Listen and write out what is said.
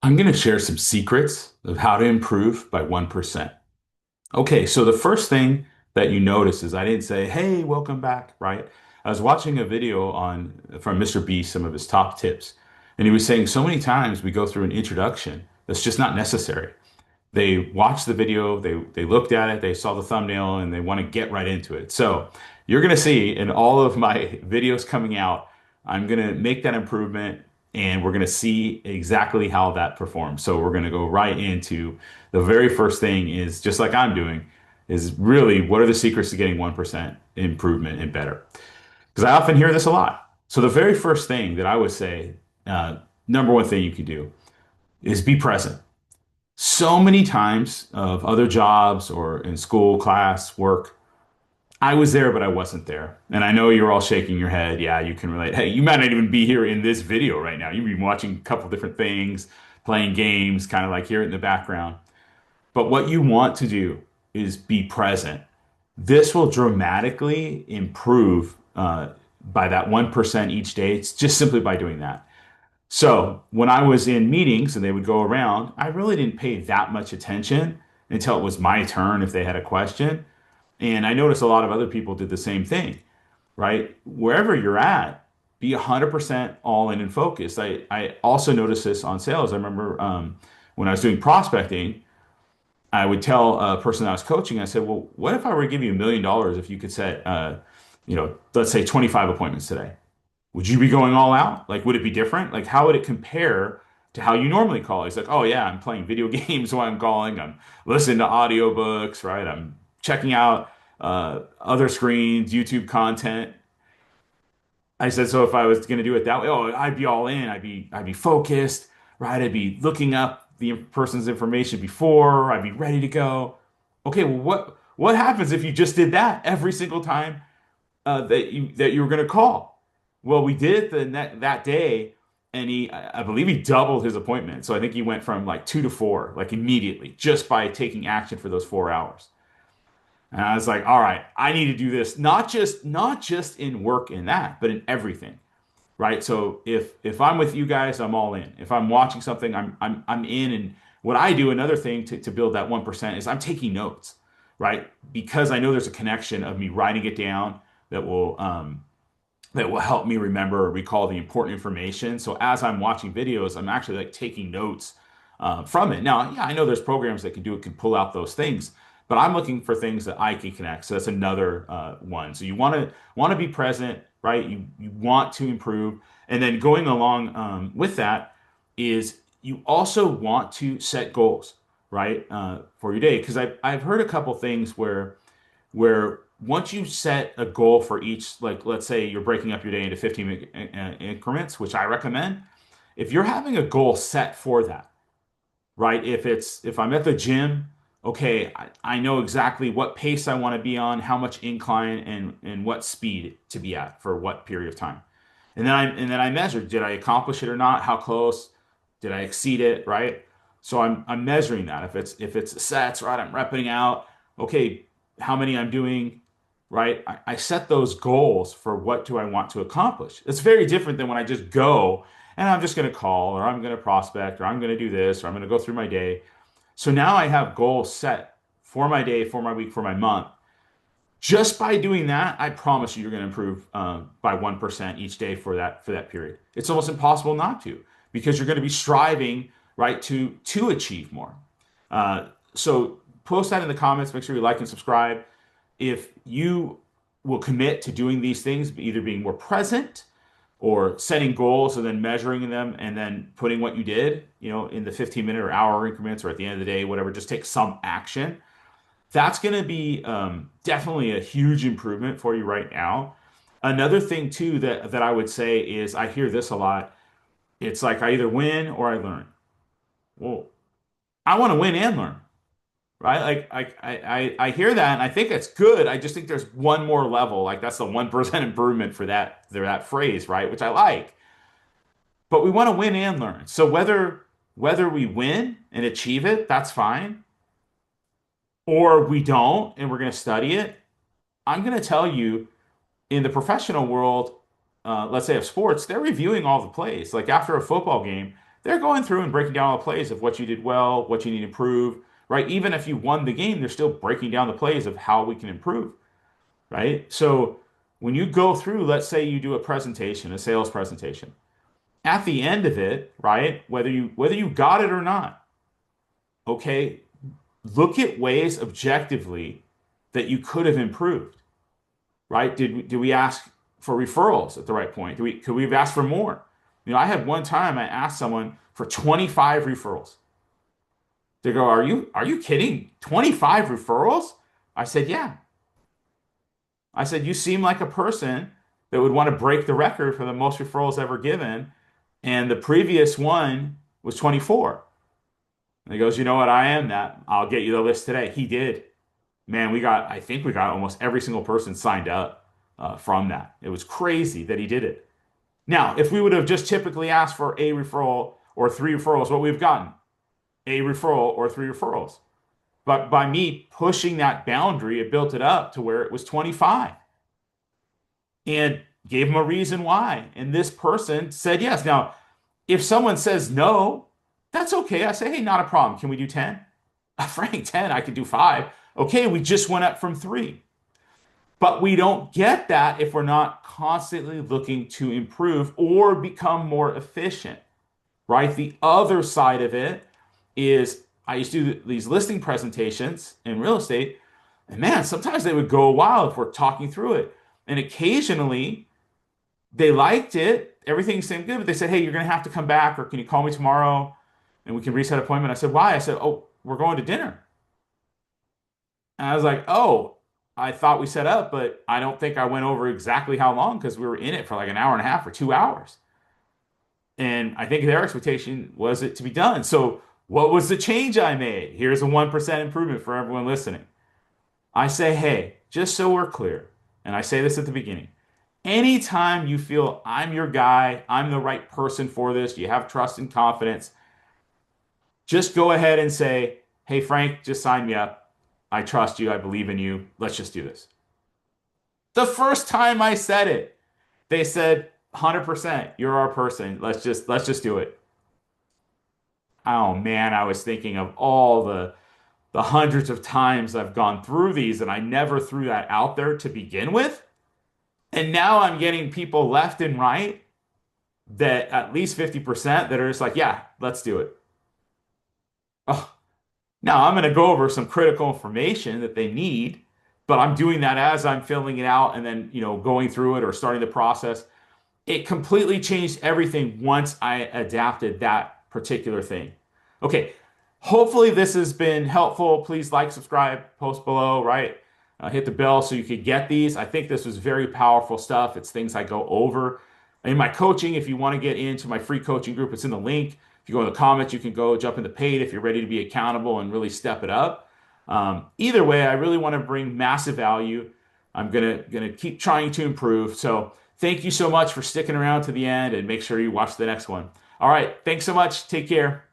I'm going to share some secrets of how to improve by 1%. Okay, so the first thing that you notice is I didn't say, "Hey, welcome back," right? I was watching a video on from Mr. Beast, some of his top tips, and he was saying so many times we go through an introduction that's just not necessary. They watched the video, they looked at it, they saw the thumbnail, and they want to get right into it. So you're gonna see in all of my videos coming out, I'm gonna make that improvement, and we're gonna see exactly how that performs. So we're gonna go right into the very first thing is just like I'm doing, is really what are the secrets to getting 1% improvement and better? Because I often hear this a lot. So the very first thing that I would say, number one thing you can do is be present. So many times of other jobs or in school, class, work, I was there, but I wasn't there. And I know you're all shaking your head. Yeah, you can relate. Hey, you might not even be here in this video right now. You've been watching a couple different things, playing games, kind of like hear it in the background. But what you want to do is be present. This will dramatically improve by that 1% each day. It's just simply by doing that. So when I was in meetings and they would go around, I really didn't pay that much attention until it was my turn if they had a question. And I noticed a lot of other people did the same thing, right? Wherever you're at, be 100% all in and focused. I also noticed this on sales. I remember when I was doing prospecting, I would tell a person I was coaching, I said, well, what if I were to give you $1 million if you could set, let's say 25 appointments today? Would you be going all out? Like, would it be different? Like, how would it compare to how you normally call? He's like, oh yeah, I'm playing video games while I'm calling. I'm listening to audiobooks, right? I'm checking out other screens, YouTube content. I said, so if I was going to do it that way, oh, I'd be all in. I'd be focused, right? I'd be looking up the person's information before. I'd be ready to go. Okay, well, what happens if you just did that every single time that you were going to call? Well, we did it that day, and I believe he doubled his appointment. So I think he went from like 2 to 4, like immediately, just by taking action for those 4 hours. And I was like, all right, I need to do this, not just in work in that, but in everything, right? So if I'm with you guys, I'm all in. If I'm watching something, I'm in. And what I do, another thing to build that 1% is I'm taking notes, right? Because I know there's a connection of me writing it down that will that will help me remember or recall the important information. So as I'm watching videos, I'm actually like taking notes from it. Now, yeah, I know there's programs that can do it, can pull out those things, but I'm looking for things that I can connect. So that's another one. So you want to be present, right? You want to improve, and then going along with that is you also want to set goals, right, for your day. Because I've heard a couple things where once you set a goal for each, like let's say you're breaking up your day into 15 increments, which I recommend, if you're having a goal set for that, right? If I'm at the gym, okay, I know exactly what pace I want to be on, how much incline and what speed to be at for what period of time. And then I measured, did I accomplish it or not? How close? Did I exceed it, right? So I'm measuring that. If it's sets, right? I'm repping out, okay, how many I'm doing, right? I set those goals for what do I want to accomplish. It's very different than when I just go and I'm just going to call or I'm going to prospect or I'm going to do this or I'm going to go through my day. So now I have goals set for my day, for my week, for my month. Just by doing that, I promise you're going to improve by 1% each day for that period. It's almost impossible not to because you're going to be striving right to achieve more. So post that in the comments. Make sure you like and subscribe. If you will commit to doing these things, either being more present or setting goals and then measuring them and then putting what you did, in the 15-minute or hour increments or at the end of the day, whatever, just take some action. That's going to be definitely a huge improvement for you right now. Another thing too that I would say is I hear this a lot. It's like I either win or I learn. Well, I want to win and learn, right? Like I hear that and I think it's good. I just think there's one more level. Like that's the 1% improvement for that phrase, right? Which I like. But we want to win and learn. So whether we win and achieve it, that's fine, or we don't and we're going to study it. I'm going to tell you in the professional world, let's say of sports, they're reviewing all the plays. Like after a football game, they're going through and breaking down all the plays of what you did well, what you need to improve, right? Even if you won the game, they're still breaking down the plays of how we can improve, right? So when you go through, let's say you do a presentation, a sales presentation, at the end of it, right? Whether you got it or not, okay, look at ways objectively that you could have improved, right? Did we ask for referrals at the right point? Could we have asked for more? I had one time I asked someone for 25 referrals. They go, "Are you kidding? 25 referrals?" I said, "Yeah." I said, "You seem like a person that would want to break the record for the most referrals ever given, and the previous one was 24." And he goes, "You know what? I am that. I'll get you the list today." He did. Man, I think we got almost every single person signed up from that. It was crazy that he did it. Now, if we would have just typically asked for a referral or three referrals, what we've gotten, a referral or three referrals. But by me pushing that boundary, it built it up to where it was 25 and gave him a reason why. And this person said yes. Now, if someone says no, that's okay. I say, "Hey, not a problem. Can we do 10?" "Frank, 10, I could do five." "Okay, we just went up from three." But we don't get that if we're not constantly looking to improve or become more efficient, right? The other side of it is I used to do these listing presentations in real estate, and man, sometimes they would go a while if we're talking through it. And occasionally they liked it, everything seemed good, but they said, "Hey, you're going to have to come back, or can you call me tomorrow and we can reset appointment?" I said, "Why?" I said, "Oh, we're going to dinner." And I was like, "Oh, I thought we set up, but I don't think I went over exactly how long because we were in it for like an hour and a half or 2 hours." And I think their expectation was it to be done. So what was the change I made? Here's a 1% improvement for everyone listening. I say, "Hey, just so we're clear," and I say this at the beginning, anytime you feel I'm your guy, I'm the right person for this, you have trust and confidence, just go ahead and say, "Hey, Frank, just sign me up. I trust you. I believe in you. Let's just do this." The first time I said it, they said, "100%, you're our person. Let's just do it." Oh man, I was thinking of all the hundreds of times I've gone through these and I never threw that out there to begin with. And now I'm getting people left and right that at least 50% that are just like, "Yeah, let's do it." Oh, now I'm going to go over some critical information that they need, but I'm doing that as I'm filling it out and then, going through it or starting the process. It completely changed everything once I adapted that particular thing. Okay, hopefully this has been helpful. Please like, subscribe, post below, right? Hit the bell so you could get these. I think this was very powerful stuff. It's things I go over in my coaching. If you want to get into my free coaching group, it's in the link. If you go in the comments, you can go jump in the paid if you're ready to be accountable and really step it up. Either way, I really want to bring massive value. I'm gonna keep trying to improve. So thank you so much for sticking around to the end, and make sure you watch the next one. All right, thanks so much. Take care.